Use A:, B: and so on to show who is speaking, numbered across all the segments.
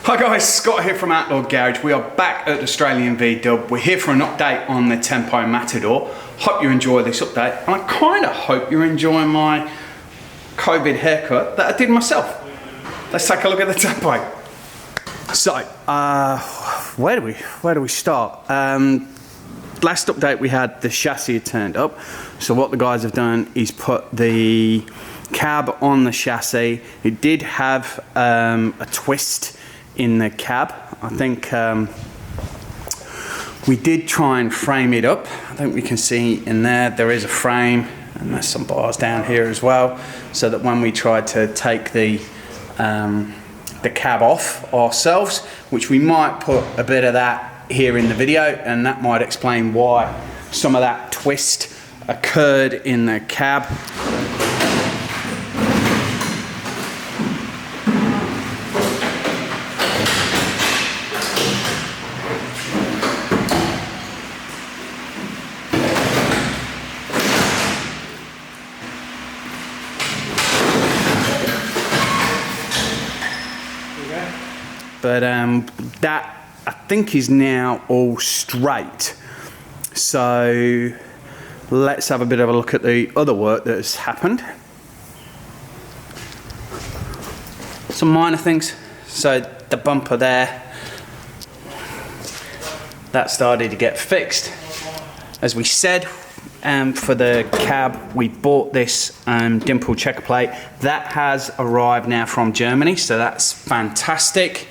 A: Hi guys, Scott here from Outlaw Garage. We are back at Australian VW. We're here for an update on the Tempo Matador. Hope you enjoy this update, and I kind of hope you're enjoying my COVID haircut that I did myself. Let's take a look at the Tempo. So, where do we start? Last update we had the chassis had turned up. So what the guys have done is put the cab on the chassis. It did have a twist in the cab. I think we did try and frame it up. I think we can see in there is a frame, and there's some bars down here as well, so that when we tried to take the cab off ourselves, which we might put a bit of that here in the video, and that might explain why some of that twist occurred in the cab. But that, I think, is now all straight. So let's have a bit of a look at the other work that has happened. Some minor things. So the bumper there, that started to get fixed. As we said, for the cab, we bought this dimple checker plate. That has arrived now from Germany, so that's fantastic.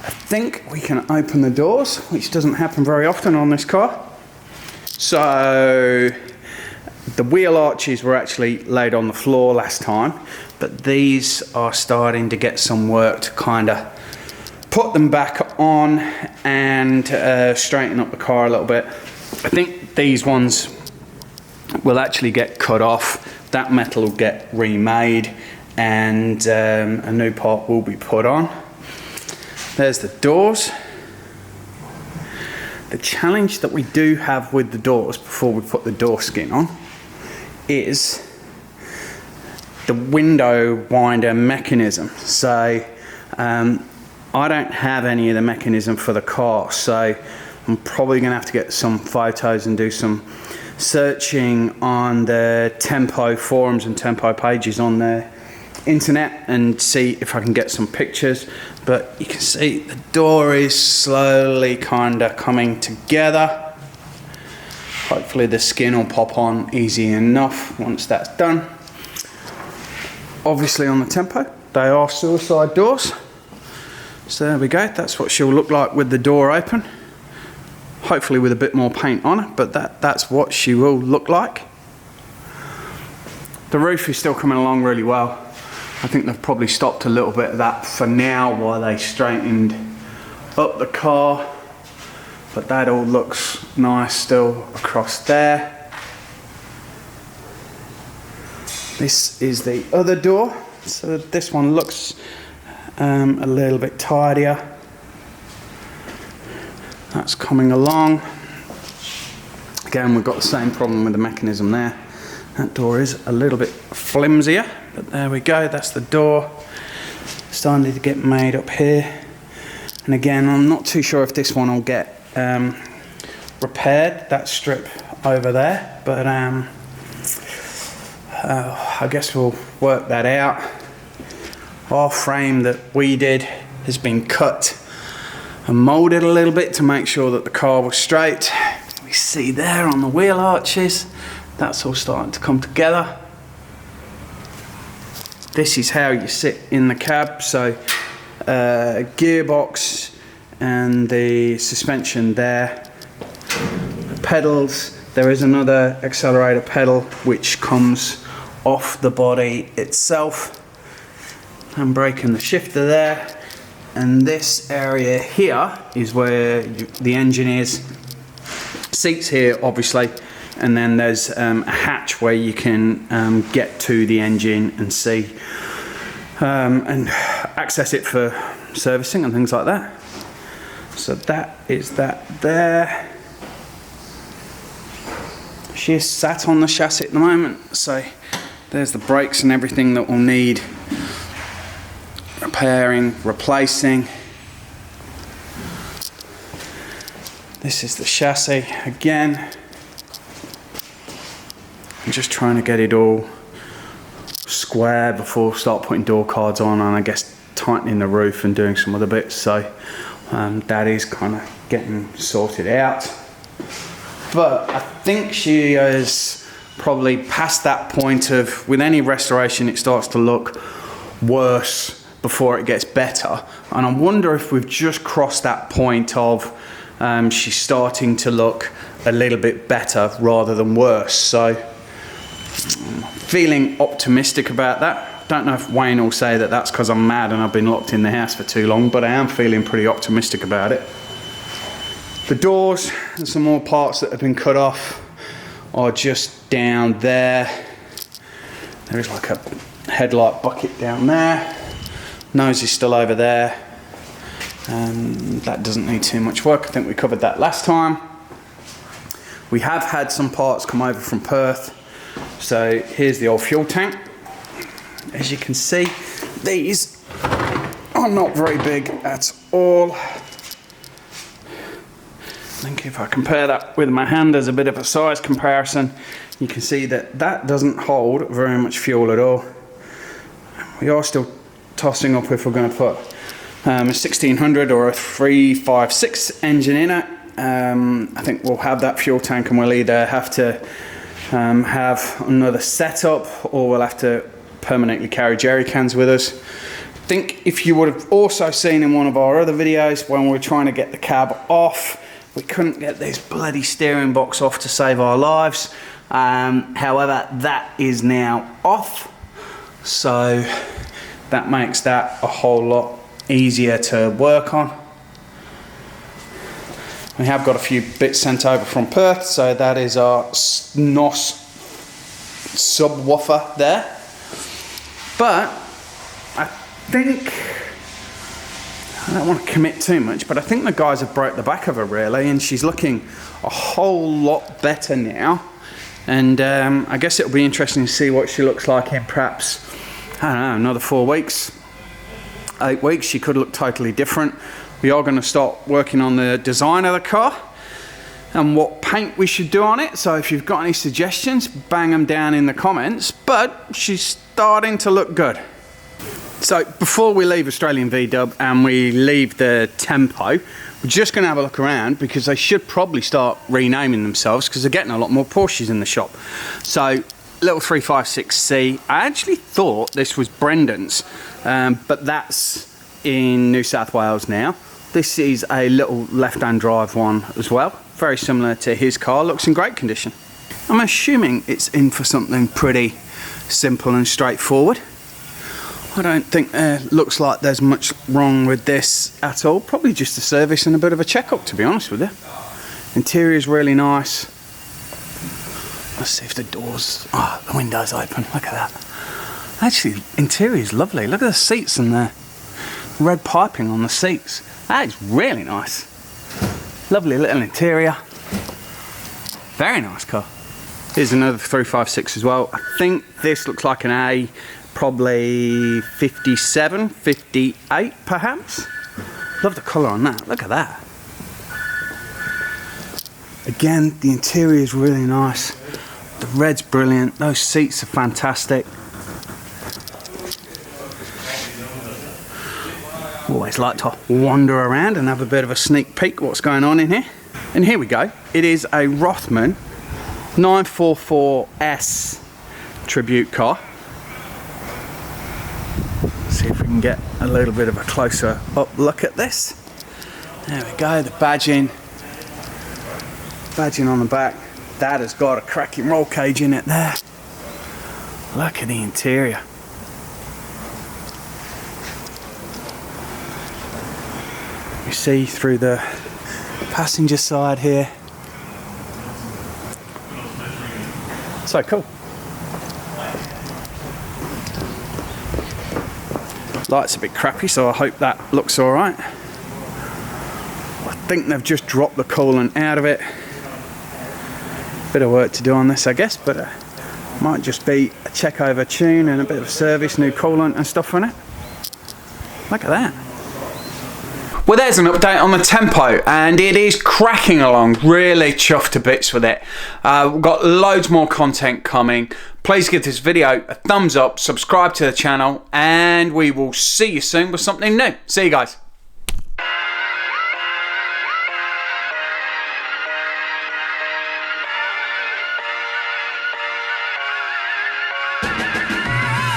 A: I think we can open the doors, which doesn't happen very often on this car. So the wheel arches were actually laid on the floor last time, but these are starting to get some work to kind of put them back on and straighten up the car a little bit. I think these ones will actually get cut off. That metal will get remade, and a new part will be put on. There's the doors. The challenge that we do have with the doors before we put the door skin on is the window winder mechanism. So I don't have any of the mechanism for the car, so I'm probably going to have to get some photos and do some searching on the Tempo forums and Tempo pages on the internet and see if I can get some pictures. But you can see the door is slowly kind of coming together. Hopefully the skin will pop on easy enough once that's done. Obviously on the Tempo, they are suicide doors. So there we go, that's what she'll look like with the door open. Hopefully with a bit more paint on it, but that's what she will look like. The roof is still coming along really well. I think they've probably stopped a little bit of that for now while they straightened up the car, but that all looks nice still across there. This is the other door, so this one looks a little bit tidier. That's coming along. Again, we've got the same problem with the mechanism there. That door is a little bit flimsier, but there we go, that's the door. Starting to get made up here. And again, I'm not too sure if this one will get repaired, that strip over there, but I guess we'll work that out. Our frame that we did has been cut and moulded a little bit to make sure that the car was straight. We see there on the wheel arches, that's all starting to come together. This is how you sit in the cab, so gearbox and the suspension there. The pedals, there is another accelerator pedal which comes off the body itself. Handbrake and the shifter there. And this area here is where the engine is. Seats here, obviously, and then there's a hatch where you can get to the engine and see and access it for servicing and things like that. So that is that there. She is sat on the chassis at the moment, so there's the brakes and everything that we'll need repairing, replacing. This is the chassis again. I'm just trying to get it all square before I start putting door cards on, and I guess tightening the roof and doing some other bits. So that is kind of getting sorted out. But I think she is probably past that point of, with any restoration, it starts to look worse before it gets better. And I wonder if we've just crossed that point of she's starting to look a little bit better rather than worse. So I'm feeling optimistic about that. Don't know if Wayne will say that that's because I'm mad and I've been locked in the house for too long, but I am feeling pretty optimistic about it. The doors and some more parts that have been cut off are just down there. There is like a headlight bucket down there. Nose is still over there. That doesn't need too much work. I think we covered that last time. We have had some parts come over from Perth. So here's the old fuel tank. As you can see, these are not very big at all. I think if I compare that with my hand as a bit of a size comparison, you can see that that doesn't hold very much fuel at all. We are still tossing up if we're going to put a 1600 or a 356 engine in it. I think we'll have that fuel tank, and we'll either have to have another setup, or we'll have to permanently carry jerry cans with us. I think if you would have also seen in one of our other videos when we were trying to get the cab off, we couldn't get this bloody steering box off to save our lives. However, that is now off, so that makes that a whole lot easier to work on. We have got a few bits sent over from Perth, so that is our NOS subwoofer there. But I think, I don't want to commit too much, but I think the guys have broke the back of her really, and she's looking a whole lot better now. And I guess it'll be interesting to see what she looks like in perhaps, I don't know, another 4 weeks, 8 weeks. She could look totally different. We are going to start working on the design of the car and what paint we should do on it. So if you've got any suggestions, bang them down in the comments. But she's starting to look good. So before we leave Australian VW and we leave the Tempo, we're just going to have a look around, because they should probably start renaming themselves, because they're getting a lot more Porsches in the shop. So little 356C, I actually thought this was Brendan's, but that's in New South Wales now. This is a little left-hand drive one as well, very similar to his car, looks in great condition. I'm assuming it's in for something pretty simple and straightforward. I don't think looks like there's much wrong with this at all. Probably just a service and a bit of a check-up, to be honest with you. Interior is really nice. Let's see if the doors, the window's open, look at that. Actually, interior is lovely. Look at the seats and the red piping on the seats. That is really nice. Lovely little interior. Very nice car. Here's another 356 as well. I think this looks like an A, probably 57, 58 perhaps. Love the colour on that, look at that. Again, the interior is really nice. The red's brilliant, those seats are fantastic. Always like to wander around and have a bit of a sneak peek what's going on in here. And here we go. It is a Rothman 944S tribute car. See if we can get a little bit of a closer up look at this. There we go, the badging on the back. That has got a cracking roll cage in it there. Look at the interior. You see through the passenger side here. So cool. Light's a bit crappy, so I hope that looks all right. I think they've just dropped the coolant out of it. Bit of work to do on this, I guess, but might just be a check over tune and a bit of service, new coolant and stuff on it. Look at that. Well, there's an update on the Tempo, and it is cracking along. Really chuffed to bits with it. We've got loads more content coming. Please give this video a thumbs up, subscribe to the channel, and we will see you soon with something new. See you guys.